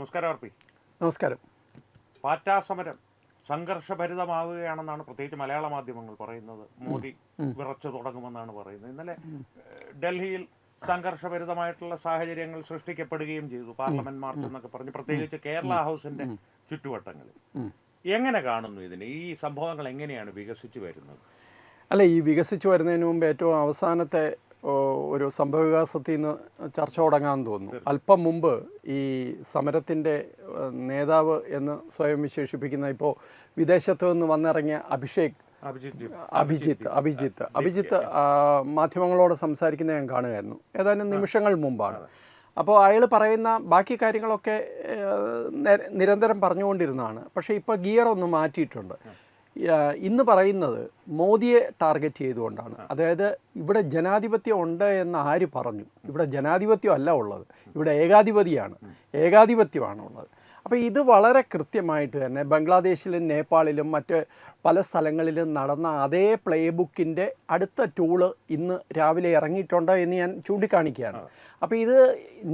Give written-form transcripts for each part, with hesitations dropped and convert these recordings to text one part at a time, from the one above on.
നമസ്കാരം R P. നമസ്കാരം. പാറ്റാ സമരം സംഘർഷഭരിതമാവുകയാണെന്നാണ് പ്രത്യേകിച്ച് മലയാള മാധ്യമങ്ങൾ പറയുന്നത്. മോദി വിറച്ചു തുടങ്ങുമെന്നാണ് പറയുന്നത്. ഇന്നലെ ഡൽഹിയിൽ സംഘർഷഭരിതമായിട്ടുള്ള സാഹചര്യങ്ങൾ സൃഷ്ടിക്കപ്പെടുകയും ചെയ്തു. പാർലമെന്റ് മാർച്ച് എന്നൊക്കെ പറഞ്ഞ്, പ്രത്യേകിച്ച് കേരള ഹൗസിന്റെ ചുറ്റുവട്ടങ്ങളിൽ. എങ്ങനെ കാണുന്നു ഇതിന്? ഈ സംഭവങ്ങൾ എങ്ങനെയാണ് വികസിച്ചു വരുന്നത്? അല്ല, ഈ വികസിച്ചു വരുന്നതിന് മുമ്പ് ഏറ്റവും അവസാനത്തെ ഒരു സംഭവവികാസത്തിൽ നിന്ന് ചർച്ച തുടങ്ങാമെന്ന് തോന്നുന്നു. അല്പം മുമ്പ് ഈ സമരത്തിൻ്റെ നേതാവ് എന്ന് സ്വയം വിശേഷിപ്പിക്കുന്ന ഇപ്പോൾ വിദേശത്ത് നിന്ന് വന്നിറങ്ങിയ അഭിജിത്ത് മാധ്യമങ്ങളോട് സംസാരിക്കുന്നത് ഞാൻ കാണുമായിരുന്നു. ഏതാനും നിമിഷങ്ങൾ മുമ്പാണ്. അപ്പോൾ അയാൾ പറയുന്ന ബാക്കി കാര്യങ്ങളൊക്കെ നിരന്തരം പറഞ്ഞുകൊണ്ടിരുന്നതാണ്. പക്ഷേ ഇപ്പോൾ ഗിയർ ഒന്ന് മാറ്റിയിട്ടുണ്ട്. ഇന്ന് പറയുന്നത് മോദിയെ ടാർഗറ്റ് ചെയ്തുകൊണ്ടാണ്. അതായത് ഇവിടെ ജനാധിപത്യം ഉണ്ട് എന്ന് ആര് പറഞ്ഞു? ഇവിടെ ജനാധിപത്യം അല്ല ഉള്ളത്, ഇവിടെ ഏകാധിപത്യമാണ് ഉള്ളത്. അപ്പോൾ ഇത് വളരെ കൃത്യമായിട്ട് തന്നെ ബംഗ്ലാദേശിലും നേപ്പാളിലും മറ്റ് പല സ്ഥലങ്ങളിലും നടന്ന അതേ പ്ലേ ബുക്കിൻ്റെ അടുത്ത ടൂള് ഇന്ന് രാവിലെ ഇറങ്ങിയിട്ടുണ്ട് എന്ന് ഞാൻ ചൂണ്ടിക്കാണിക്കുകയാണ്. അപ്പോൾ ഇത്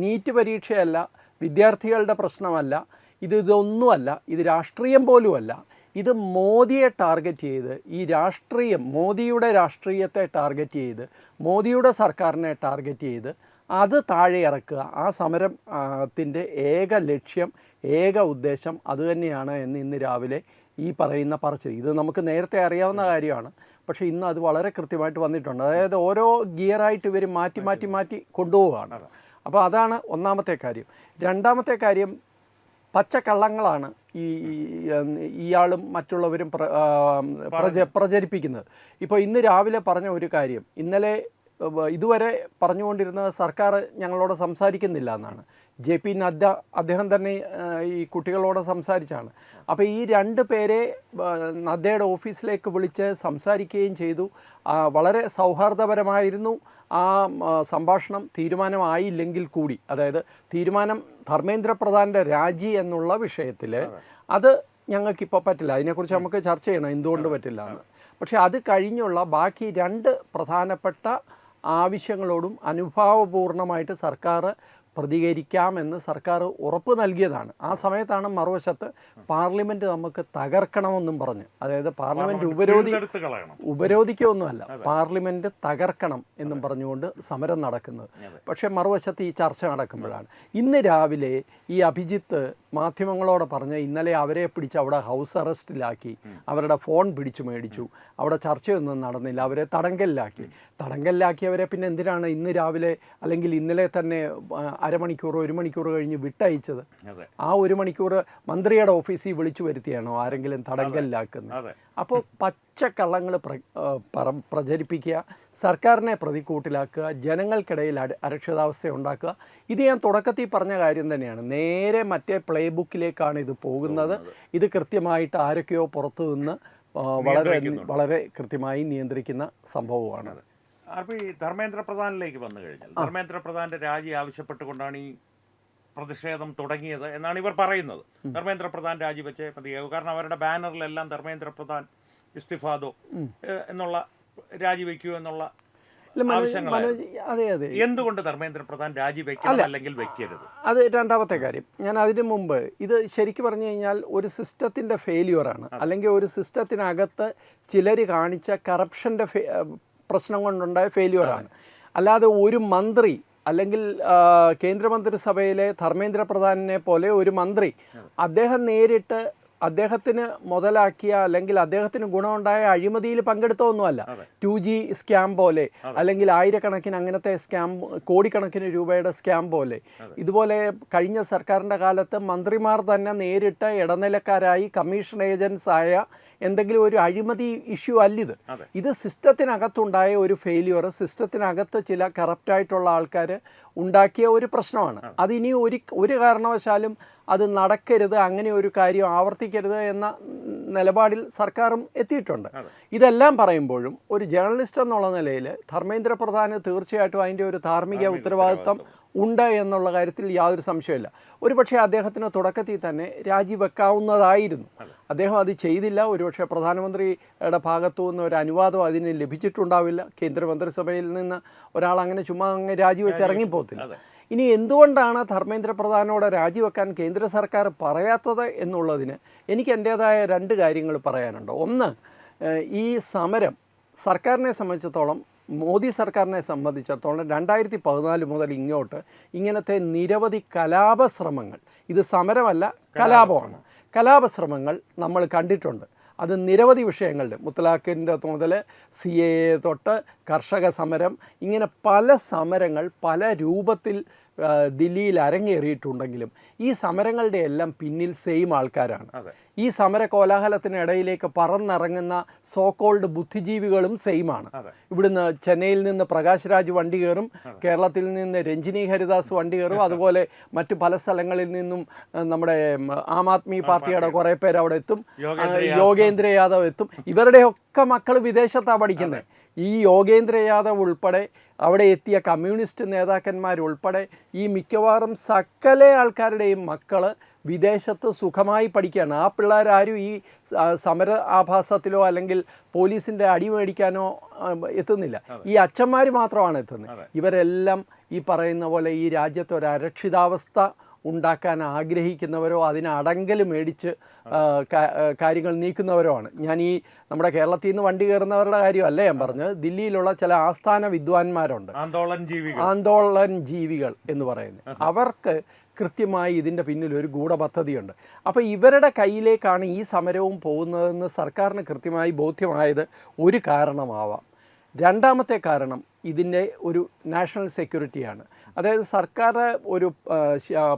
നീറ്റ് പരീക്ഷയല്ല, വിദ്യാർത്ഥികളുടെ പ്രശ്നമല്ല, ഇതൊന്നുമല്ല, ഇത് രാഷ്ട്രീയം പോലുമല്ല. ഇത് മോദിയെ ടാർഗറ്റ് ചെയ്ത്, ഈ രാഷ്ട്രീയം, മോദിയുടെ രാഷ്ട്രീയത്തെ ടാർഗറ്റ് ചെയ്ത്, മോദിയുടെ സർക്കാരിനെ ടാർഗറ്റ് ചെയ്ത് അത് താഴെ ഇറക്കുക. ആ സമരത്തിൻ്റെ ഏക ലക്ഷ്യം, ഏക ഉദ്ദേശം അതുതന്നെയാണ് എന്ന് ഇന്ന് രാവിലെ ഈ പറയുന്ന പറച്ചിൽ, ഇത് നമുക്ക് നേരത്തെ അറിയാവുന്ന കാര്യമാണ്. പക്ഷേ ഇന്ന് അത് വളരെ കൃത്യമായിട്ട് വന്നിട്ടുണ്ട്. അതായത് ഓരോ ഗിയറായിട്ട് ഇവർ മാറ്റി കൊണ്ടുപോവുകയാണ്. അപ്പോൾ അതാണ് ഒന്നാമത്തെ കാര്യം. രണ്ടാമത്തെ കാര്യം, പച്ചക്കള്ളങ്ങളാണ് ഇയാളും മറ്റുള്ളവരും പ്രചരിപ്പിക്കുന്നത്. ഇപ്പോൾ ഇന്ന് രാവിലെ പറഞ്ഞ ഒരു കാര്യം, ഇന്നലെ ഇതുവരെ പറഞ്ഞുകൊണ്ടിരുന്നത് സർക്കാർ ഞങ്ങളോട് സംസാരിക്കുന്നില്ല എന്നാണ്. JP നദ്ദ അദ്ദേഹം തന്നെ ഈ കുട്ടികളോട് സംസാരിച്ചാണ്. അപ്പോൾ ഈ രണ്ട് പേരെ നദ്ദയുടെ ഓഫീസിലേക്ക് വിളിച്ച് സംസാരിക്കുകയും ചെയ്തു. വളരെ സൗഹാർദ്ദപരമായിരുന്നു ആ സംഭാഷണം. തീരുമാനമായില്ലെങ്കിൽ കൂടി, അതായത് തീരുമാനം ധർമ്മേന്ദ്ര പ്രധാൻ്റെ രാജി എന്നുള്ള വിഷയത്തിൽ അത് ഞങ്ങൾക്കിപ്പോൾ പറ്റില്ല, അതിനെക്കുറിച്ച് നമുക്ക് ചർച്ച ചെയ്യണം എന്തുകൊണ്ട് പറ്റില്ല എന്ന്. പക്ഷേ അത് കഴിഞ്ഞുള്ള ബാക്കി രണ്ട് പ്രധാനപ്പെട്ട ആവശ്യങ്ങളോടും അനുഭാവപൂർണ്ണമായിട്ട് സർക്കാർ പ്രതികരിക്കാമെന്ന് സർക്കാർ ഉറപ്പ് നൽകിയതാണ്. ആ സമയത്താണ് മറുവശത്ത് പാർലമെൻറ്റ് നമുക്ക് തകർക്കണമെന്നും പറഞ്ഞ്, അതായത് പാർലമെൻറ്റ് ഉപരോധിക്കുകയൊന്നുമല്ല, പാർലമെൻറ്റ് തകർക്കണം എന്നും പറഞ്ഞുകൊണ്ട് സമരം നടക്കുന്നത്. പക്ഷേ മറുവശത്ത് ഈ ചർച്ച നടക്കുമ്പോഴാണ് ഇന്ന് രാവിലെ ഈ അഭിജിത്ത് മാധ്യമങ്ങളോട് പറഞ്ഞ്, ഇന്നലെ അവരെ പിടിച്ച് അവിടെ ഹൗസ് അറസ്റ്റിലാക്കി, അവരുടെ ഫോൺ പിടിച്ചു മേടിച്ചു, അവിടെ ചർച്ചയൊന്നും നടന്നില്ല, അവരെ തടങ്കലിലാക്കിയവരെ പിന്നെ എന്തിനാണ് ഇന്ന് രാവിലെ അല്ലെങ്കിൽ ഇന്നലെ തന്നെ അരമണിക്കൂർ 1 മണിക്കൂർ കഴിഞ്ഞ് വിട്ടയച്ചത്? ആ 1 മണിക്കൂർ മന്ത്രിയുടെ ഓഫീസിൽ വിളിച്ചു വരുത്തിയാണോ ആരെങ്കിലും തടങ്കലിലാക്കുന്നത്? അപ്പോൾ പച്ചക്കള്ളങ്ങൾ പ്രചരിപ്പിക്കുക, സർക്കാരിനെ പ്രതിക്കൂട്ടിലാക്കുക, ജനങ്ങൾക്കിടയിൽ അരക്ഷിതാവസ്ഥ ഉണ്ടാക്കുക. ഇത് ഞാൻ തുടക്കത്തിൽ പറഞ്ഞ കാര്യം തന്നെയാണ്. നേരെ മറ്റേ പ്ലേ ബുക്കിലേക്കാണ് ഇത് പോകുന്നത്. ഇത് കൃത്യമായിട്ട് ആരൊക്കെയോ പുറത്തു നിന്ന് വളരെ കൃത്യമായി നിയന്ത്രിക്കുന്ന സംഭവമാണ്. അപ്പോൾ ഈ ധർമ്മേന്ദ്ര പ്രധാനിലേക്ക് വന്നു കഴിഞ്ഞാൽ, ധർമ്മേന്ദ്ര പ്രധാന്റെ രാജി ആവശ്യപ്പെട്ടുകൊണ്ടാണ് ഈ പ്രതിഷേധം തുടങ്ങിയത് എന്നാണ് ഇവർ പറയുന്നത്. ധർമ്മേന്ദ്ര പ്രധാൻ രാജിവെച്ചേ മതിയാകും, കാരണം അവരുടെ ബാനറിലെല്ലാം ധർമ്മേന്ദ്ര പ്രധാൻ ഇസ്തിഫാദോ എന്നുള്ള രാജിവെക്കൂ എന്നുള്ള ആവശ്യങ്ങളാണ്. എന്തുകൊണ്ട് ധർമ്മേന്ദ്ര പ്രധാൻ രാജിവെക്കണം അല്ലെങ്കിൽ വെക്കരുത്? അത് രണ്ടാമത്തെ കാര്യം. ഞാൻ അതിന് മുമ്പ് ഇത് ശരിക്കും പറഞ്ഞു കഴിഞ്ഞാൽ ഒരു സിസ്റ്റത്തിൻ്റെ ഫെയിലിയറാണ്, അല്ലെങ്കിൽ ഒരു സിസ്റ്റത്തിനകത്ത് ചിലർ കാണിച്ച കറപ്ഷൻ്റെ പ്രശ്നം കൊണ്ടുണ്ടായ ഫെയിലിയറാണ്. അല്ലാതെ ഒരു മന്ത്രി അല്ലെങ്കിൽ കേന്ദ്രമന്ത്രിസഭയിലെ ധർമ്മേന്ദ്ര പ്രധാനെ പോലെ ഒരു മന്ത്രി അദ്ദേഹം നേരിട്ട് അദ്ദേഹത്തിന് മുതലാക്കിയ അല്ലെങ്കിൽ അദ്ദേഹത്തിന് ഗുണമുണ്ടായ അഴിമതിയിൽ പങ്കെടുത്തതൊന്നുമല്ല. 2G സ്കാം പോലെ അല്ലെങ്കിൽ ആയിരക്കണക്കിന് അങ്ങനത്തെ സ്കാം, കോടിക്കണക്കിന് രൂപയുടെ സ്കാം പോലെ, ഇതുപോലെ കഴിഞ്ഞ സർക്കാരിൻ്റെ കാലത്ത് മന്ത്രിമാർ തന്നെ നേരിട്ട് ഇടനിലക്കാരായി കമ്മീഷൻ ഏജൻസ് ആയ എന്തെങ്കിലും ഒരു അഴിമതി ഇഷ്യൂ അല്ലിത്. ഇത് സിസ്റ്റത്തിനകത്തുണ്ടായ ഒരു ഫെയിലിയർ, സിസ്റ്റത്തിനകത്ത് ചില കറപ്റ്റായിട്ടുള്ള ആൾക്കാർ ഉണ്ടാക്കിയ ഒരു പ്രശ്നമാണ്. അതിനി ഒരു കാരണവശാലും അത് നടക്കരുത്, അങ്ങനെ ഒരു കാര്യം ആവർത്തിക്കരുത് എന്ന നിലപാടിൽ സർക്കാരും എത്തിയിട്ടുണ്ട്. ഇതെല്ലാം പറയുമ്പോഴും ഒരു ജേർണലിസ്റ്റ് എന്നുള്ള നിലയിൽ ധർമ്മേന്ദ്ര പ്രധാന് തീർച്ചയായിട്ടും അതിൻ്റെ ഒരു ധാർമ്മിക ഉത്തരവാദിത്വം ഉണ്ട് എന്നുള്ള കാര്യത്തിൽ യാതൊരു സംശയമില്ല. ഒരുപക്ഷെ അദ്ദേഹത്തിന് തുടക്കത്തിൽ തന്നെ രാജിവെക്കാവുന്നതായിരുന്നു. അദ്ദേഹം അത് ചെയ്തില്ല. ഒരുപക്ഷെ പ്രധാനമന്ത്രിയുടെ ഭാഗത്തു നിന്ന് ഒരു അനുവാദം അതിന് ലഭിച്ചിട്ടുണ്ടാവില്ല. കേന്ദ്രമന്ത്രിസഭയിൽ നിന്ന് ഒരാൾ അങ്ങനെ ചുമ്മാ അങ്ങ് രാജിവെച്ച് ഇറങ്ങിപ്പോകത്തില്ല. ഇനി എന്തുകൊണ്ടാണ് ധർമ്മേന്ദ്ര പ്രധാനോട് രാജിവെക്കാൻ കേന്ദ്ര സർക്കാർ പറയാത്തത് എന്നുള്ളതിന് എനിക്ക് എൻ്റേതായ 2 കാര്യങ്ങൾ പറയാനുണ്ട്. ഒന്ന്, ഈ സമരം സർക്കാരിനെ സംബന്ധിച്ചിടത്തോളം, മോദി സർക്കാരിനെ സംബന്ധിച്ചിടത്തോളം 2014 മുതൽ ഇങ്ങോട്ട് ഇങ്ങനത്തെ നിരവധി കലാപശ്രമങ്ങൾ, ഇത് സമരമല്ല കലാപമാണ്, കലാപശ്രമങ്ങൾ നമ്മൾ കണ്ടിട്ടുണ്ട്. അത് നിരവധി വിഷയങ്ങളുണ്ട്. മുത്തലാഖിൻ്റെ മുതൽ CAA തൊട്ട് കർഷക സമരം, ഇങ്ങനെ പല സമരങ്ങൾ പല രൂപത്തിൽ ദില്ലിയിൽ അരങ്ങേറിയിട്ടുണ്ടെങ്കിലും ഈ സമരങ്ങളുടെ എല്ലാം പിന്നിൽ സെയിം ആൾക്കാരാണ്. ഈ സമര കോലാഹലത്തിനിടയിലേക്ക് പറന്നിറങ്ങുന്ന സോക്കോൾഡ് ബുദ്ധിജീവികളും സെയിമാണ്. ഇവിടുന്ന് ചെന്നൈയിൽ നിന്ന് പ്രകാശ് രാജ് വണ്ടി കയറും, കേരളത്തിൽ നിന്ന് രഞ്ജിനി ഹരിദാസ് വണ്ടി കയറും, അതുപോലെ മറ്റു പല സ്ഥലങ്ങളിൽ നിന്നും നമ്മുടെ ആം ആദ്മി പാർട്ടിയുടെ കുറേ പേര് അവിടെ എത്തും, യോഗേന്ദ്ര യാദവ് എത്തും. ഇവരുടെയൊക്കെ മക്കൾ വിദേശത്താണ് പഠിക്കുന്നത്. ഈ യോഗേന്ദ്ര യാദവ് ഉൾപ്പെടെ അവിടെ എത്തിയ കമ്മ്യൂണിസ്റ്റ് നേതാക്കന്മാരുൾപ്പെടെ ഈ മിക്കവാറും സകല ആൾക്കാരുടെയും മക്കൾ വിദേശത്ത് സുഖമായി പഠിക്കുകയാണ്. ആ പിള്ളേരാരും ഈ സമര ആഭാസത്തിലോ അല്ലെങ്കിൽ പോലീസിൻ്റെ അടി മേടിക്കാനോ എത്തുന്നില്ല. ഈ അച്ഛന്മാർ മാത്രമാണ് എത്തുന്നത്. ഇവരെല്ലാം ഈ പറയുന്ന പോലെ ഈ രാജ്യത്ത് ഒരു അരക്ഷിതാവസ്ഥ ഉണ്ടാക്കാൻ ആഗ്രഹിക്കുന്നവരോ അതിന് അടങ്കൽ മേടിച്ച് കാര്യങ്ങൾ നീക്കുന്നവരോ ആണ്. ഞാൻ ഈ നമ്മുടെ കേരളത്തിൽ നിന്ന് വണ്ടി കയറുന്നവരുടെ കാര്യമല്ല ഞാൻ പറഞ്ഞത്. ദില്ലിയിലുള്ള ചില ആസ്ഥാന വിദ്വാൻമാരുണ്ട്, ആന്തോളൻ ജീവികൾ എന്ന് പറയുന്നത്. അവർക്ക് കൃത്യമായി ഇതിൻ്റെ പിന്നിൽ ഒരു ഗൂഢപദ്ധതിയുണ്ട്. അപ്പോൾ ഇവരുടെ കയ്യിലേക്കാണ് ഈ സമരവും പോകുന്നതെന്ന് സർക്കാരിന് കൃത്യമായി ബോധ്യമായത് ഒരു കാരണമാവാം. രണ്ടാമത്തെ കാരണം ഇതിൻ്റെ ഒരു നാഷണൽ സെക്യൂരിറ്റിയാണ്. അതായത് സർക്കാർ ഒരു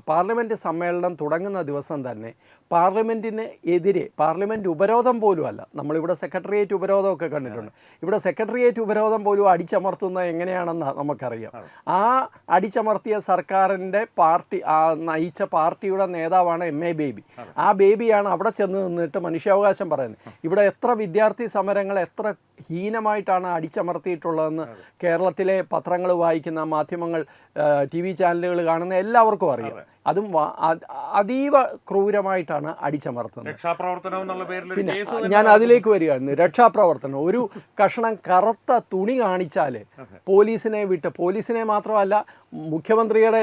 പാർലമെൻറ്റ് സമ്മേളനം തുടങ്ങുന്ന ദിവസം തന്നെ പാർലമെൻറ്റിന് എതിരെ, പാർലമെൻറ്റ് ഉപരോധം പോലും അല്ല, നമ്മളിവിടെ സെക്രട്ടേറിയറ്റ് ഉപരോധമൊക്കെ കണ്ടിട്ടുണ്ട്, ഇവിടെ സെക്രട്ടേറിയറ്റ് ഉപരോധം പോലും അടിച്ചമർത്തുന്നത് എങ്ങനെയാണെന്ന് നമുക്കറിയാം. ആ അടിച്ചമർത്തിയ സർക്കാരിൻ്റെ പാർട്ടി നയിച്ച പാർട്ടിയുടെ നേതാവാണ് MA ബേബി. ആ ബേബിയാണ് അവിടെ ചെന്ന് നിന്നിട്ട് മനുഷ്യാവകാശം പറയുന്നത്. ഇവിടെ എത്ര വിദ്യാർത്ഥി സമരങ്ങൾ എത്ര ഹീനമായിട്ടാണ് അടിച്ചമർത്തിയിട്ടുള്ളതെന്ന് കേരളത്തിലെ പത്രങ്ങൾ വായിക്കുന്ന, മാധ്യമങ്ങൾ, TV ചാനലുകൾ കാണുന്ന എല്ലാവർക്കും അറിയാം. അതും അതീവ ക്രൂരമായിട്ടാണ് അടിച്ചമർത്തുന്നത്. പിന്നെ ഞാൻ അതിലേക്ക് വരികയായിരുന്നു. രക്ഷാപ്രവർത്തനം, ഒരു കഷണം കറുത്ത തുണി കാണിച്ചാൽ പോലീസിനെ വിട്ട്, പോലീസിനെ മാത്രമല്ല മുഖ്യമന്ത്രിയുടെ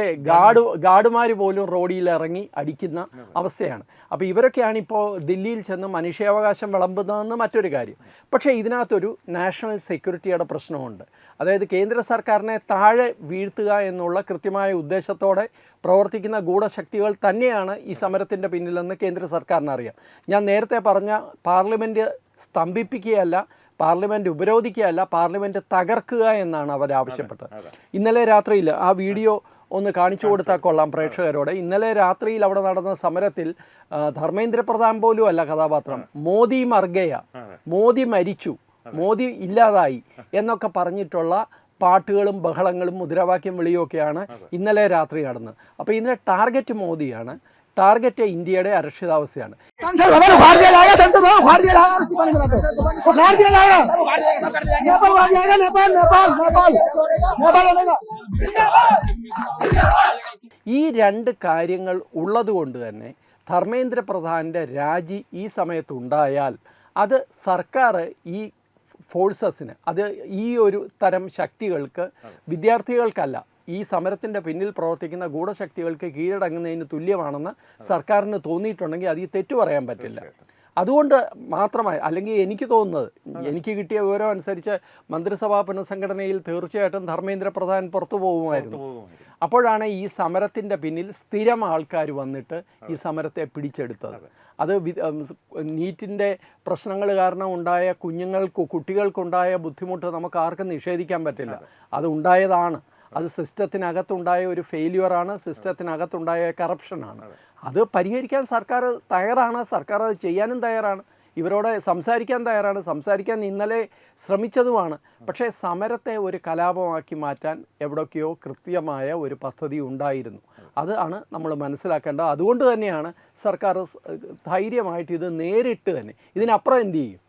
ഗാർഡുമാർ പോലും റോഡിൽ ഇറങ്ങി അടിക്കുന്ന അവസ്ഥയാണ്. അപ്പോൾ ഇവരൊക്കെയാണ് ഇപ്പോൾ ദില്ലിയിൽ ചെന്ന് മനുഷ്യാവകാശം വിളമ്പുന്നതെന്ന് മറ്റൊരു കാര്യം. പക്ഷേ ഇതിനകത്തൊരു നാഷണൽ സെക്യൂരിറ്റിയുടെ പ്രശ്നമുണ്ട്. അതായത് കേന്ദ്ര സർക്കാരിനെ താഴെ വീഴ്ത്തുക എന്നുള്ള കൃത്യമായ ഉദ്ദേശത്തോടെ പ്രവർത്തിക്കുന്ന ഗൂഢശക്തികൾ തന്നെയാണ് ഈ സമരത്തിൻ്റെ പിന്നിലെന്ന് കേന്ദ്ര സർക്കാരിന് അറിയാം. ഞാൻ നേരത്തെ പറഞ്ഞ പാർലമെൻറ്റ് സ്തംഭിപ്പിക്കുകയല്ല, പാർലമെൻറ്റ് ഉപരോധിക്കുകയല്ല, പാർലമെൻറ്റ് തകർക്കുക എന്നാണ് അവരാവശ്യപ്പെട്ടത്. ഇന്നലെ രാത്രിയിൽ ആ വീഡിയോ ഒന്ന് കാണിച്ചു കൊടുത്താൽ കൊള്ളാം പ്രേക്ഷകരോട്. ഇന്നലെ രാത്രിയിൽ അവിടെ നടന്ന സമരത്തിൽ ധർമ്മേന്ദ്ര പ്രധാൻ പോലും അല്ല കഥാപാത്രം, മോദി മർഗയ, മോദി മരിച്ചു, മോദി ഇല്ലാതായി എന്നൊക്കെ പറഞ്ഞിട്ടുള്ള പാട്ടുകളും ബഹളങ്ങളും മുദ്രാവാക്യം വിളിയൊക്കെയാണ് ഇന്നലെ രാത്രി നടന്നത്. അപ്പോൾ ഇന്നലെ ടാർഗറ്റ് മോദിയാണ്, ടാർഗറ്റ് ഇന്ത്യയുടെ അരക്ഷിതാവസ്ഥയാണ്. ഈ 2 കാര്യങ്ങൾ ഉള്ളതുകൊണ്ട് തന്നെ ധർമ്മേന്ദ്ര പ്രധാൻ്റെ രാജി ഈ സമയത്തുണ്ടായാൽ അത് സർക്കാർ ഈ ഫോഴ്സസിന്, അത് ഈ ഒരു തരം ശക്തികൾക്ക്, വിദ്യാർത്ഥികൾക്കല്ല, ഈ സമരത്തിൻ്റെ പിന്നിൽ പ്രവർത്തിക്കുന്ന ഗൂഢശക്തികൾക്ക് കീഴടങ്ങുന്നതിന് തുല്യമാണെന്ന് സർക്കാരിന് തോന്നിയിട്ടുണ്ടെങ്കിൽ അത് ഈ തെറ്റു പറയാൻ പറ്റില്ല. അതുകൊണ്ട് മാത്രമായി, അല്ലെങ്കിൽ എനിക്ക് തോന്നുന്നത്, എനിക്ക് കിട്ടിയ വിവരം അനുസരിച്ച് മന്ത്രിസഭാ പുനഃസംഘടനയിൽ തീർച്ചയായിട്ടും ധർമ്മേന്ദ്ര പ്രധാൻ പുറത്തു പോകുമായിരുന്നു. അപ്പോഴാണ് ഈ സമരത്തിൻ്റെ പിന്നിൽ സ്ഥിരം ആൾക്കാർ വന്നിട്ട് ഈ സമരത്തെ പിടിച്ചെടുത്തത്. അത് നീറ്റിൻ്റെ പ്രശ്നങ്ങൾ കാരണം ഉണ്ടായ കുട്ടികൾക്കുണ്ടായ ബുദ്ധിമുട്ട് നമുക്ക് ആർക്കും നിഷേധിക്കാൻ പറ്റില്ല. അത് ഉണ്ടായതാണ്. അത് സിസ്റ്റത്തിനകത്തുണ്ടായ ഒരു ഫെയില്യുവറാണ്, സിസ്റ്റത്തിനകത്തുണ്ടായ കറപ്ഷനാണ്. അത് പരിഹരിക്കാൻ സർക്കാർ തയ്യാറാണ്, സർക്കാർ അത് ചെയ്യാനും തയ്യാറാണ്, ഇവരോട് സംസാരിക്കാൻ തയ്യാറാണ്, സംസാരിക്കാൻ ഇന്നലെ ശ്രമിച്ചതുമാണ്. പക്ഷേ സമരത്തെ ഒരു കലാപമാക്കി മാറ്റാൻ എവിടൊക്കെയോ കൃത്യമായ ഒരു പദ്ധതി ഉണ്ടായിരുന്നു. അതാണ് നമ്മൾ മനസ്സിലാക്കേണ്ടത്. അതുകൊണ്ട് തന്നെയാണ് സർക്കാർ ധൈര്യമായിട്ട് ഇത് നേരിട്ട് തന്നെ, ഇതിനപ്പുറം എന്ത് ചെയ്യും?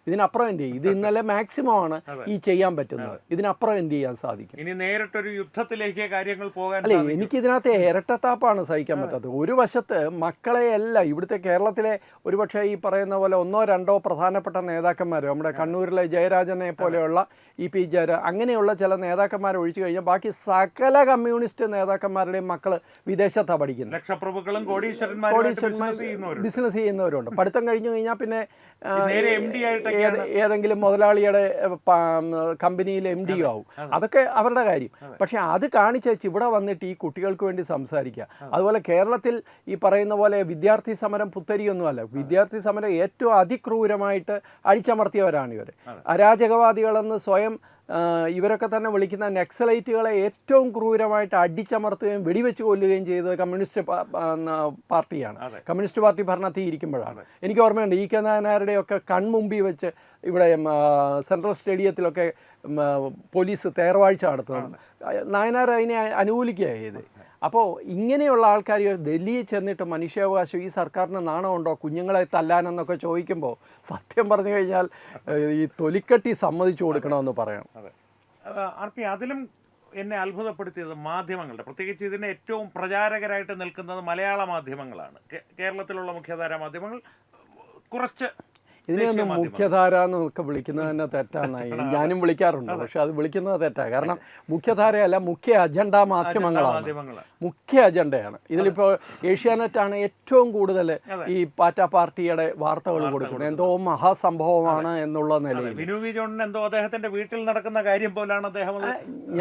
ഇതിനപ്പുറം എന്ത് ചെയ്യും? ഇത് ഇന്നലെ മാക്സിമം ആണ് ഈ ചെയ്യാൻ പറ്റുന്നത്. ഇതിനപ്പുറം എന്ത് ചെയ്യാൻ സാധിക്കും? ഇനി നേരിട്ടൊരു യുദ്ധത്തിലേക്ക് കാര്യങ്ങൾ പോകാൻ അല്ലേ, എനിക്കിതിനകത്ത് ഇരട്ടത്താപ്പാണ് സഹിക്കാൻ പറ്റാത്തത്. ഒരു വശത്ത് മക്കളെയല്ല ഇവിടുത്തെ കേരളത്തിലെ ഒരുപക്ഷെ ഈ പറയുന്ന പോലെ 1-2 പ്രധാനപ്പെട്ട നേതാക്കന്മാർ, നമ്മുടെ കണ്ണൂരിലെ ജയരാജനെ പോലെയുള്ള EP ജയരാജൻ, അങ്ങനെയുള്ള ചില നേതാക്കന്മാരെ ഒഴിച്ചു കഴിഞ്ഞാൽ ബാക്കി സകല കമ്മ്യൂണിസ്റ്റ് നേതാക്കന്മാരുടെയും മക്കൾ വിദേശത്താണ് പഠിക്കുന്നത്. ലക്ഷപ്രഭുക്കളും ബിസിനസ് ചെയ്യുന്നവരുണ്ട്. പഠിത്തം കഴിഞ്ഞു കഴിഞ്ഞാൽ പിന്നെ ഏതെങ്കിലും മുതലാളിയുടെ കമ്പനിയിൽ MD ആവും. അതൊക്കെ അവരുടെ കാര്യം. പക്ഷെ അത് കാണിച്ചു വെച്ച് ഇവിടെ വന്നിട്ട് ഈ കുട്ടികൾക്ക് വേണ്ടി സംസാരിക്കുക. അതുപോലെ കേരളത്തിൽ ഈ പറയുന്ന പോലെ വിദ്യാർത്ഥി സമരം പുത്തരിയൊന്നുമല്ല. വിദ്യാർത്ഥി സമരം ഏറ്റവും അതിക്രൂരമായിട്ട് അടിച്ചമർത്തിയവരാണ് ഇവർ. അരാജകവാദികളെന്ന് സ്വയം ഇവരൊക്കെ തന്നെ വിളിക്കുന്ന നക്സലൈറ്റുകളെ ഏറ്റവും ക്രൂരമായിട്ട് അടിച്ചമർത്തുകയും വെടിവെച്ച് കൊല്ലുകയും ചെയ്തത് കമ്മ്യൂണിസ്റ്റ് പാർട്ടിയാണ്. കമ്മ്യൂണിസ്റ്റ് പാർട്ടി ഭരണത്തിൽ ഇരിക്കുമ്പോഴാണ്. എനിക്ക് ഓർമ്മയുണ്ട് EK നായനാരുടെയൊക്കെ കൺമുമ്പിൽ വെച്ച് ഇവിടെ സെൻട്രൽ സ്റ്റേഡിയത്തിലൊക്കെ പോലീസ് തേർവാഴ്ച നടത്തുന്നത്. നായനാർ അതിനെ അനുകൂലിക്കുകയാണ് ചെയ്ത്. അപ്പോൾ ഇങ്ങനെയുള്ള ആൾക്കാർ ഡൽഹിയിൽ ചെന്നിട്ട് മനുഷ്യാവകാശം ഈ സർക്കാരിന് നാണമുണ്ടോ കുഞ്ഞുങ്ങളെ തല്ലാനെന്നൊക്കെ ചോദിക്കുമ്പോൾ സത്യം പറഞ്ഞു കഴിഞ്ഞാൽ ഈ തൊലിക്കട്ടി സമ്മതിച്ചു കൊടുക്കണമെന്ന് പറയണം. അതിലും എന്നെ അത്ഭുതപ്പെടുത്തിയത് മാധ്യമങ്ങളുടെ, പ്രത്യേകിച്ച് ഇതിന് ഏറ്റവും പ്രചാരകരായിട്ട് നിൽക്കുന്നത് മലയാള മാധ്യമങ്ങളാണ്. കേരളത്തിലുള്ള മുഖ്യധാരാ മാധ്യമങ്ങൾ കുറച്ച് ഇതിനെയൊന്നും മുഖ്യധാര എന്നൊക്കെ വിളിക്കുന്നത് തന്നെ തെറ്റാന്നായി ഞാനും വിളിക്കാറുണ്ട്. പക്ഷെ അത് വിളിക്കുന്നത് തെറ്റാണ്. കാരണം മുഖ്യധാരയല്ല, മുഖ്യ അജണ്ട മാധ്യമങ്ങളാണ്. മുഖ്യ അജണ്ടയാണ്. ഇതിലിപ്പോൾ ഏഷ്യാനെറ്റാണ് ഏറ്റവും കൂടുതൽ ഈ പാറ്റ പാർട്ടിയുടെ വാർത്തകൾ കൊടുക്കുന്നത്. എന്തോ മഹാസംഭവമാണ് എന്നുള്ള നിലയിൽ. എന്തോ അദ്ദേഹത്തിന്റെ വീട്ടിൽ നടക്കുന്ന കാര്യം പോലാണ് അദ്ദേഹം.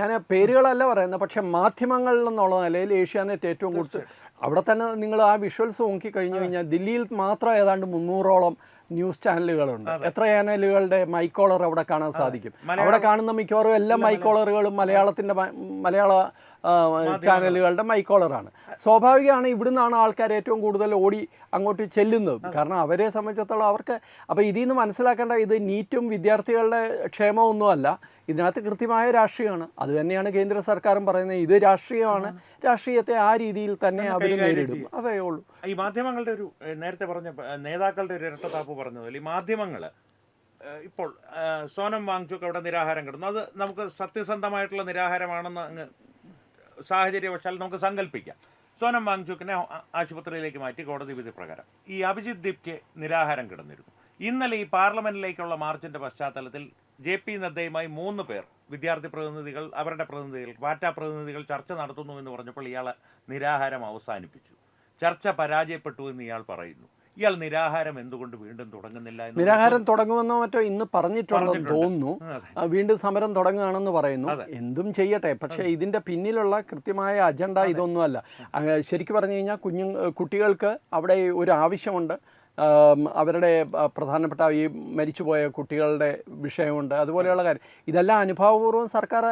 ഞാൻ പേരുകളല്ല പറയുന്നത്, പക്ഷെ മാധ്യമങ്ങളിൽ നിന്നുള്ള നിലയിൽ ഏഷ്യാനെറ്റ് ഏറ്റവും കൂടുതൽ. അവിടെ തന്നെ നിങ്ങൾ ആ വിഷ്വൽസ് നോക്കി കഴിഞ്ഞു കഴിഞ്ഞാൽ ദില്ലിയിൽ മാത്രം ഏതാണ്ട് 300ഓളം ന്യൂസ് ചാനലുകളുണ്ട്. എത്ര ചാനലുകളുടെ മൈക്കോളർ അവിടെ കാണാൻ സാധിക്കും? അവിടെ കാണുന്ന മിക്കവാറും എല്ലാ മൈക്കോളറുകളും മലയാള ചാനലുകളുടെ മൈക്കോളറാണ്. സ്വാഭാവികമാണ് ഇവിടുന്നാണ് ആൾക്കാർ ഏറ്റവും കൂടുതൽ ഓടി അങ്ങോട്ട് ചെല്ലുന്നത്. കാരണം അവരെ സംബന്ധിച്ചിടത്തോളം അവർക്ക് അപ്പോൾ ഇതിൽ നിന്ന് മനസ്സിലാക്കേണ്ട ഇത് നീറ്റും വിദ്യാർത്ഥികളുടെ ക്ഷേമമൊന്നുമല്ല, ഇതിനകത്ത് കൃത്യമായ രാഷ്ട്രീയമാണ്. അത് തന്നെയാണ് കേന്ദ്ര സർക്കാരും പറയുന്നത്. ഇത് രാഷ്ട്രീയമാണ്, രാഷ്ട്രീയത്തെ ആ രീതിയിൽ തന്നെ അവർ നേരിടും. അതേ ഉള്ളൂ. ഈ മാധ്യമങ്ങളുടെ ഒരു നേരത്തെ പറഞ്ഞ നേതാക്കളുടെ ഒരു ഇരട്ടത്താപ്പ് പറഞ്ഞത്, ഈ മാധ്യമങ്ങൾ ഇപ്പോൾ സോനം വാങ്ചുക്ക് അവിടെ നിരാഹാരം കിടന്നു. അത് നമുക്ക് സത്യസന്ധമായിട്ടുള്ള നിരാഹാരമാണെന്ന് അങ്ങ് സാഹചര്യവശാൽ നമുക്ക് സങ്കല്പിക്കാം. സോനം വാങ്ചുക്കിനെ ആശുപത്രിയിലേക്ക് മാറ്റി കോടതി വിധി പ്രകാരം. ഈ അഭിജിത് ദീപ്ക്ക് നിരാഹാരം കിടന്നിരുന്നു. ഇന്നലെ ഈ പാർലമെന്റിലേക്കുള്ള മാർച്ചിന്റെ പശ്ചാത്തലത്തിൽ JP നദ്ദയുമായി 3 പേർ വിദ്യാർത്ഥി പ്രതിനിധികൾ, അവരുടെ പ്രതിനിധികൾ, പാറ്റ പ്രതിനിധികൾ ചർച്ച നടത്തുന്നു എന്ന് പറഞ്ഞപ്പോൾ ഇയാൾ നിരാഹാരം അവസാനിപ്പിച്ചു. ചർച്ച പരാജയപ്പെട്ടു എന്ന് ഇയാൾ പറയുന്നു. ഇയാൾ നിരാഹാരം എന്തുകൊണ്ട് വീണ്ടും തുടങ്ങുന്നില്ല? നിരാഹാരം തുടങ്ങുമെന്നോ മറ്റോ ഇന്ന് പറഞ്ഞിട്ടുണ്ടെന്ന് തോന്നുന്നു. വീണ്ടും സമരം തുടങ്ങുകയാണെന്ന് പറയുന്നു. എന്തും ചെയ്യട്ടെ, പക്ഷേ ഇതിൻ്റെ പിന്നിലുള്ള കൃത്യമായ അജണ്ട ഇതൊന്നുമല്ല. ശരിക്കും പറഞ്ഞു കഴിഞ്ഞാൽ കുട്ടികൾക്ക് അവിടെ ഒരു ആവശ്യമുണ്ട്. അവരുടെ പ്രധാനപ്പെട്ട ഈ മരിച്ചുപോയ കുട്ടികളുടെ വിഷയമുണ്ട്. അതുപോലെയുള്ള കാര്യം ഇതെല്ലാം അനുഭാവപൂർവ്വം സർക്കാർ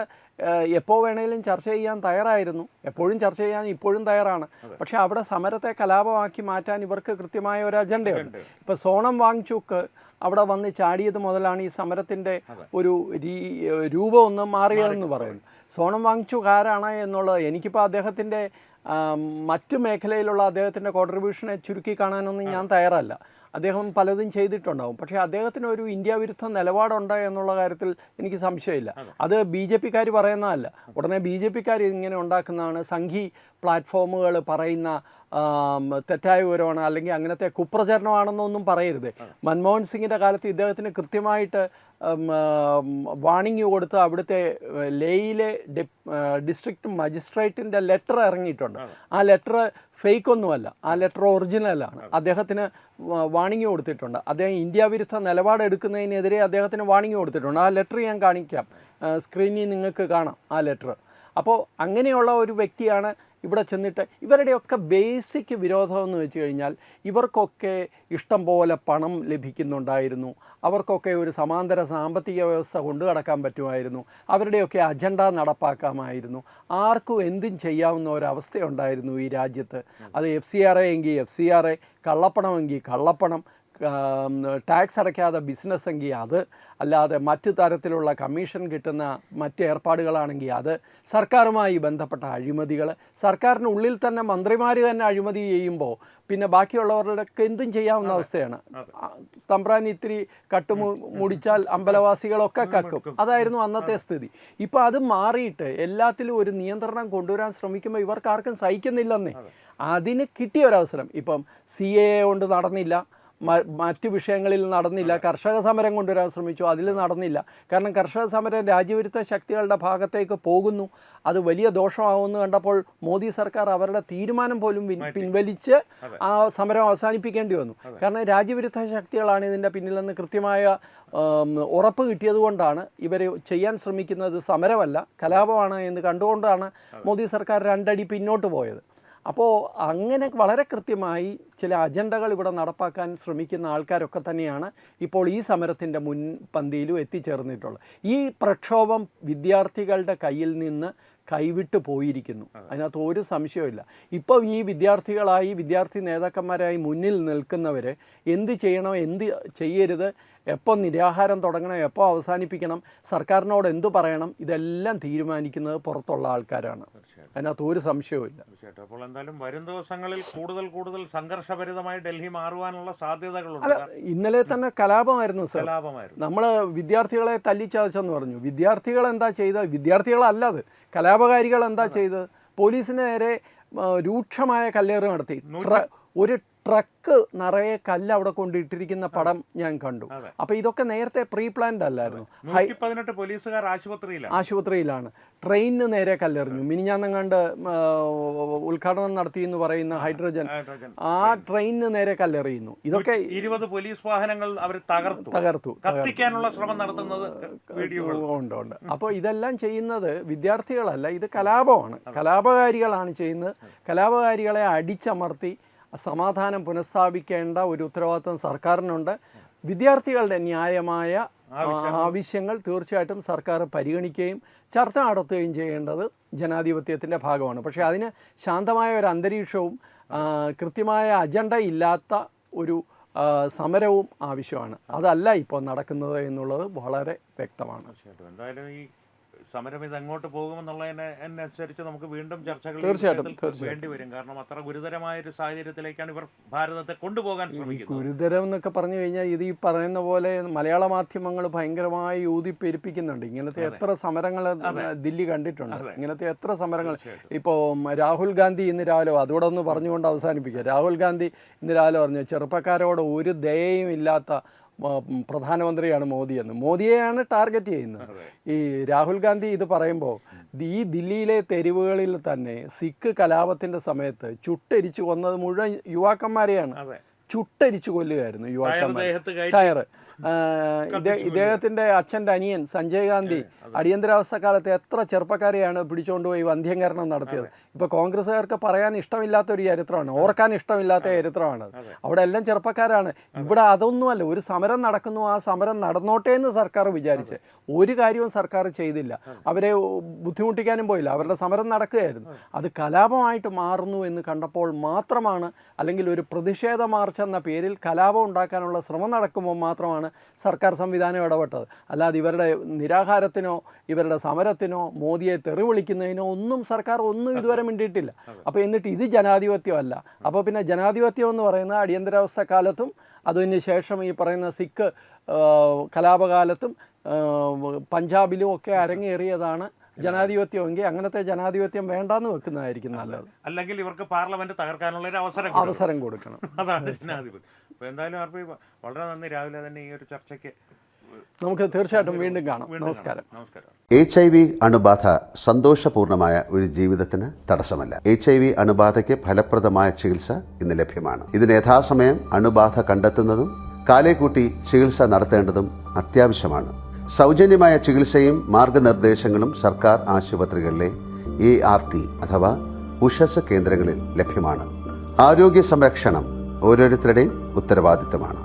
എപ്പോൾ വേണേലും ചർച്ച ചെയ്യാൻ തയ്യാറായിരുന്നു. എപ്പോഴും ചർച്ച ചെയ്യാൻ ഇപ്പോഴും തയ്യാറാണ്. പക്ഷേ അവിടെ സമരത്തെ കലാപമാക്കി മാറ്റാൻ ഇവർക്ക് കൃത്യമായ ഒരു അജണ്ടയുണ്ട്. ഇപ്പോൾ സോണം വാങ്ചുക്ക് അവിടെ വന്ന് ചാടിയത് മുതലാണ് ഈ സമരത്തിൻ്റെ ഒരു രൂപം ഒന്ന് മാറിയതെന്ന് പറയുന്നു. സോണം വാങ്ചുക്ക് ആരാണ് എന്നുള്ളത് എനിക്കിപ്പോൾ അദ്ദേഹത്തിൻ്റെ മറ്റു മേഖലയിലുള്ള അദ്ദേഹത്തിൻ്റെ കോൺട്രിബ്യൂഷനെ ചുരുക്കി കാണാനൊന്നും ഞാൻ തയ്യാറല്ല. അദ്ദേഹം പലതും ചെയ്തിട്ടുണ്ടാവും. പക്ഷേ അദ്ദേഹത്തിന് ഒരു ഇന്ത്യ വിരുദ്ധ നിലപാടുണ്ട് എന്നുള്ള കാര്യത്തിൽ എനിക്ക് സംശയമില്ല. അത് BJP-ക്കാർ പറയുന്നതല്ല. ഉടനെ BJP-ക്കാർ ഇങ്ങനെ ഉണ്ടാക്കുന്നതാണ്, സംഘി പ്ലാറ്റ്ഫോമുകൾ പറയുന്ന തെറ്റായ വിവരമാണ് അല്ലെങ്കിൽ അങ്ങനത്തെ കുപ്രചരണമാണെന്നൊന്നും പറയരുത്. മൻമോഹൻ സിംഗിൻ്റെ കാലത്ത് ഇദ്ദേഹത്തിന് കൃത്യമായിട്ട് വാണിംഗ് കൊടുത്ത് അവിടുത്തെ ലേയിലെ ഡിസ്ട്രിക്ട് മജിസ്ട്രേറ്റിൻ്റെ ലെറ്റർ ഇറങ്ങിയിട്ടുണ്ട്. ആ ലെറ്റർ ഫേക്ക് ഒന്നുമല്ല, ആ ലെറ്റർ ഒറിജിനലാണ്. അദ്ദേഹത്തിന് വാണിംഗ് കൊടുത്തിട്ടുണ്ട്. അദ്ദേഹം ഇന്ത്യ വിരുദ്ധ നിലപാടെടുക്കുന്നതിനെതിരെ അദ്ദേഹത്തിന് വാണിംഗ് കൊടുത്തിട്ടുണ്ട്. ആ ലെറ്റർ ഞാൻ കാണിക്കാം, സ്ക്രീനിൽ നിങ്ങൾക്ക് കാണാം ആ ലെറ്റർ. അപ്പോൾ അങ്ങനെയുള്ള ഒരു വ്യക്തിയാണ് ഇവിടെ ചെന്നിട്ട് ഇവരുടെയൊക്കെ ബേസിക് വിരോധമെന്ന് വെച്ച് കഴിഞ്ഞാൽ ഇവർക്കൊക്കെ ഇഷ്ടം പോലെ പണം ലഭിക്കുന്നുണ്ടായിരുന്നു. അവർക്കൊക്കെ ഒരു സമാന്തര സാമ്പത്തിക വ്യവസ്ഥ കൊണ്ടു നടക്കാൻ പറ്റുമായിരുന്നു. അവരുടെയൊക്കെ അജണ്ട നടപ്പാക്കാമായിരുന്നു. ആർക്കും എന്തും ചെയ്യാവുന്ന ഒരവസ്ഥയുണ്ടായിരുന്നു ഈ രാജ്യത്ത്. അത് FCRA എങ്കിൽ FCRA, കള്ളപ്പണമെങ്കിൽ കള്ളപ്പണം, ടാക്സ് അടയ്ക്കാതെ ബിസിനസ് എങ്കിൽ അത്, അല്ലാതെ മറ്റു തരത്തിലുള്ള കമ്മീഷൻ കിട്ടുന്ന മറ്റ് ഏർപ്പാടുകളാണെങ്കിൽ അത്, സർക്കാരുമായി ബന്ധപ്പെട്ട അഴിമതികൾ, സർക്കാരിനുള്ളിൽ തന്നെ മന്ത്രിമാർ തന്നെ അഴിമതി ചെയ്യുമ്പോൾ പിന്നെ ബാക്കിയുള്ളവരുടെയൊക്കെ എന്തും ചെയ്യാവുന്ന അവസ്ഥയാണ്. തമ്പ്രാൻ ഇത്തിരി മുടിച്ചാൽ അമ്പലവാസികളൊക്കെ കക്കും. അതായിരുന്നു അന്നത്തെ സ്ഥിതി. ഇപ്പോൾ അത് മാറിയിട്ട് എല്ലാത്തിലും ഒരു നിയന്ത്രണം കൊണ്ടുവരാൻ ശ്രമിക്കുമ്പോൾ ഇവർക്ക് ആർക്കും സഹിക്കുന്നില്ലെന്നേ. അതിന് കിട്ടിയ ഒരവസരം ഇപ്പം CAA കൊണ്ട് നടന്നില്ല, മറ്റു വിഷയങ്ങളിൽ നടന്നില്ല. കർഷക സമരം കൊണ്ടുവരാൻ ശ്രമിച്ചു, അതിൽ നടന്നില്ല. കാരണം കർഷക സമരം രാജ്യവിരുദ്ധ ശക്തികളുടെ ഭാഗത്തേക്ക് പോകുന്നു, അത് വലിയ ദോഷമാവുമെന്ന് കണ്ടപ്പോൾ മോദി സർക്കാർ അവരുടെ തീരുമാനം പോലും പിൻവലിച്ച് ആ സമരം അവസാനിപ്പിക്കേണ്ടി വന്നു. കാരണം രാജ്യവിരുദ്ധ ശക്തികളാണ് ഇതിൻ്റെ പിന്നിലെന്ന് കൃത്യമായ ഉറപ്പ് കിട്ടിയതുകൊണ്ടാണ് ഇവർ ചെയ്യാൻ ശ്രമിക്കുന്നത് സമരമല്ല കലാപമാണ് എന്ന് കണ്ടുകൊണ്ടാണ് മോദി സർക്കാർ 2 അടി പിന്നോട്ട് പോയത്. അപ്പോൾ അങ്ങനെ വളരെ കൃത്യമായി ചില അജണ്ടകൾ ഇവിടെ നടപ്പാക്കാൻ ശ്രമിക്കുന്ന ആൾക്കാരൊക്കെ തന്നെയാണ് ഇപ്പോൾ ഈ സമരത്തിൻ്റെ മുൻപന്തിയിലും എത്തിച്ചേർന്നിട്ടുള്ളത്. ഈ പ്രക്ഷോഭം വിദ്യാർത്ഥികളുടെ കയ്യിൽ നിന്ന് കൈവിട്ടു പോയിരിക്കുന്നു, അതിനകത്ത് ഒരു സംശയമില്ല. ഇപ്പോൾ ഈ വിദ്യാർത്ഥി നേതാക്കന്മാരായി മുന്നിൽ നിൽക്കുന്നവർ എന്ത് ചെയ്യണം, എന്ത് ചെയ്യരുത്, എപ്പോൾ നിരാഹാരം തുടങ്ങണം, എപ്പോൾ അവസാനിപ്പിക്കണം, സർക്കാരിനോട് എന്തു പറയണം, ഇതെല്ലാം തീരുമാനിക്കുന്നത് പുറത്തുള്ള ആൾക്കാരാണ്. അതിനകത്ത് ഒരു സംശയവുമില്ല. തീർച്ചയായിട്ടും. അപ്പോൾ എന്തായാലും വരും ദിവസങ്ങളിൽ കൂടുതൽ സംഘർഷഭരിതമായി ഡൽഹി മാറുവാനുള്ള സാധ്യതകളുണ്ട്. ഇന്നലെ തന്നെ കലാപമായിരുന്നു സർ. നമ്മൾ വിദ്യാർത്ഥികളെ തല്ലിച്ചതച്ചെന്ന് പറഞ്ഞു. വിദ്യാർത്ഥികൾ എന്താ ചെയ്തത്? വിദ്യാർത്ഥികളല്ലത്, കലാപകാരികൾ എന്താ ചെയ്തത്? പോലീസിന് നേരെ രൂക്ഷമായ കല്ലേറ് നടത്തി. ഒരു ട്രക്ക് നിറയെ കല്ല് അവിടെ കൊണ്ടിട്ടിരിക്കുന്ന പടം ഞാൻ കണ്ടു. അപ്പോൾ ഇതൊക്കെ നേരത്തെ പ്രീ പ്ലാൻഡ് അല്ലായിരുന്നു. 118 പോലീസുകാർ ആശുപത്രിയിലാണ്. ട്രെയിനിന് നേരെ കല്ലെറിഞ്ഞു. മിനിഞ്ഞാന്നങ്ങാണ്ട് ഉദ്ഘാടനം നടത്തി എന്ന് പറയുന്ന ഹൈഡ്രജൻ, ആ ട്രെയിനിന് നേരെ കല്ലെറിയുന്നു. ഇതൊക്കെ 20 പോലീസ് വാഹനങ്ങൾ അവർ തകർത്തു കത്തിക്കാനുള്ള ശ്രമം നടത്തുന്നത് ഉണ്ട്. അപ്പോൾ ഇതെല്ലാം ചെയ്യുന്നത് വിദ്യാർത്ഥികളല്ല, ഇത് കലാപമാണ്, കലാപകാരികളാണ് ചെയ്യുന്നത്. കലാപകാരികളെ അടിച്ചമർത്തി സമാധാനം പുനഃസ്ഥാപിക്കേണ്ട ഒരു ഉത്തരവാദിത്വം സർക്കാരിനുണ്ട്. വിദ്യാർത്ഥികളുടെ ന്യായമായ ആവശ്യങ്ങൾ തീർച്ചയായിട്ടും സർക്കാർ പരിഗണിക്കുകയും ചർച്ച നടത്തുകയും ചെയ്യേണ്ടത് ജനാധിപത്യത്തിൻ്റെ ഭാഗമാണ്. പക്ഷേ അതിന് ശാന്തമായ ഒരു അന്തരീക്ഷവും കൃത്യമായ അജണ്ട ഇല്ലാത്ത ഒരു സമരവും ആവശ്യമാണ്. അതല്ല ഇപ്പോൾ നടക്കുന്നത് എന്നുള്ളത് വളരെ വ്യക്തമാണ്. എന്തായാലും ഈ സമരം ഇത് എങ്ങോട്ട് പോകുമെന്നുള്ളതിനനുസരിച്ച് നമുക്ക് വീണ്ടും ചർച്ചകൾ വേണ്ടി വരും. കാരണം അത്ര ഗുരുതരമായ ഒരു സാഹചര്യത്തിലേക്കാണ് ഇവർ ഭാരതത്തെ കൊണ്ടുപോകാൻ ശ്രമിക്കുന്നത്. ഗുരുതരം എന്നൊക്കെ പറഞ്ഞു കഴിഞ്ഞാൽ ഇത് ഈ പറയുന്ന പോലെ മലയാള മാധ്യമങ്ങൾ ഭയങ്കരമായി ഊതിപ്പെരുപ്പിക്കുന്നുണ്ട്. ഇങ്ങനത്തെ എത്ര സമരങ്ങൾ ദില്ലി കണ്ടിട്ടുണ്ട്, ഇങ്ങനത്തെ എത്ര സമരങ്ങൾ. ഇപ്പോൾ രാഹുൽ ഗാന്ധി ഇന്ന് രാവിലെ, അതുകൂടെ ഒന്ന് പറഞ്ഞുകൊണ്ട് അവസാനിപ്പിക്കുക, രാഹുൽ ഗാന്ധി ഇന്ന് രാവിലെ പറഞ്ഞു ചെറുപ്പക്കാരോട് ഒരു ദയയും ഇല്ലാത്ത പ്രധാനമന്ത്രിയാണ് മോദിയെന്ന്. മോദിയെയാണ് ടാർഗറ്റ് ചെയ്യുന്നത്. ഈ രാഹുൽ ഗാന്ധി ഇത് പറയുമ്പോൾ ഈ ദില്ലിയിലെ തെരുവുകളിൽ തന്നെ സിഖ് കലാപത്തിൻ്റെ സമയത്ത് ചുട്ടരിച്ചു കൊന്നത് മുഴുവൻ യുവാക്കന്മാരെയാണ്. ചുട്ടരിച്ചു കൊല്ലുകയായിരുന്നു യുവാക്കന്മാർ. ടയർ ഇദ്ദേഹത്തിൻ്റെ അച്ഛൻ്റെ അനിയൻ സഞ്ജയ് ഗാന്ധി അടിയന്തരാവസ്ഥ കാലത്ത് എത്ര ചെറുപ്പക്കാരെയാണ് പിടിച്ചുകൊണ്ടുപോയി വന്ധ്യംകരണം നടത്തിയത്. ഇപ്പോൾ കോൺഗ്രസ്സുകാർക്ക് പറയാൻ ഇഷ്ടമില്ലാത്തൊരു ചരിത്രമാണ്, ഓർക്കാൻ ഇഷ്ടമില്ലാത്ത ചരിത്രമാണ്. അവിടെ എല്ലാം ചെറുപ്പക്കാരാണ്. ഇവിടെ അതൊന്നുമല്ല, ഒരു സമരം നടക്കുന്നു, ആ സമരം നടന്നോട്ടെ എന്ന് സർക്കാർ വിചാരിച്ച് ഒരു കാര്യവും സർക്കാർ ചെയ്തില്ല. അവരെ ബുദ്ധിമുട്ടിക്കാനും പോയില്ല, അവരുടെ സമരം നടക്കുകയായിരുന്നു. അത് കലാപമായിട്ട് മാറുന്നു എന്ന് കണ്ടപ്പോൾ മാത്രമാണ്, അല്ലെങ്കിൽ ഒരു പ്രതിഷേധ മാർച്ച് എന്ന പേരിൽ കലാപം ഉണ്ടാക്കാനുള്ള ശ്രമം നടക്കുമ്പോൾ മാത്രമാണ് സർക്കാർ സംവിധാനം ഇടപെട്ടത്. അല്ലാതെ ഇവരുടെ നിരാഹാരത്തിനോ ഇവരുടെ സമരത്തിനോ മോദിയെ തെറി വിളിക്കുന്നതിനോ ഒന്നും സർക്കാർ ഒന്നും ഇതുവരെ മിണ്ടിയിട്ടില്ല. അപ്പോൾ എന്നിട്ട് ഇത് ജനാധിപത്യമല്ല. അപ്പോൾ പിന്നെ ജനാധിപത്യം എന്ന് പറയുന്നത് അടിയന്തരാവസ്ഥ കാലത്തും അതിന് ശേഷം ഈ പറയുന്ന സിഖ് കലാപകാലത്തും പഞ്ചാബിലും ഒക്കെ അരങ്ങേറിയതാണ് ജനാധിപത്യമെങ്കിൽ അങ്ങനത്തെ ജനാധിപത്യം വേണ്ടാന്ന് വെക്കുന്നതായിരിക്കും നല്ലത്. അല്ലെങ്കിൽ ഇവർക്ക് പാർലമെന്റ് തകർക്കാനുള്ള ഒരു അവസരം കൊടുക്കണം. അതാണ് ജനാധിപത്യം. അപ്പോൾ എന്തായാലും വളരെ നന്ദി. രാവിലെ തന്നെ ഈ ഒരു ചർച്ചയ്ക്ക് നമുക്ക് തീർച്ചയായിട്ടും വീണ്ടും കാണാം. നമസ്കാരം. HIV അണുബാധ സന്തോഷപൂർണമായ ഒരു ജീവിതത്തിന് തടസ്സമല്ല. HIV അണുബാധയ്ക്ക് ഫലപ്രദമായ ചികിത്സ ഇന്ന് ലഭ്യമാണ്. ഇതിന് യഥാസമയം അണുബാധ കണ്ടെത്തുന്നതും കാലേക്കൂട്ടി ചികിത്സ നടത്തേണ്ടതും അത്യാവശ്യമാണ്. സൗജന്യമായ ചികിത്സയും മാർഗനിർദ്ദേശങ്ങളും സർക്കാർ ആശുപത്രികളിലെ ART അഥവാ ഉഷസ് കേന്ദ്രങ്ങളിൽ ലഭ്യമാണ്. ആരോഗ്യ സംരക്ഷണം ഓരോരുത്തരുടെയും ഉത്തരവാദിത്തമാണ്.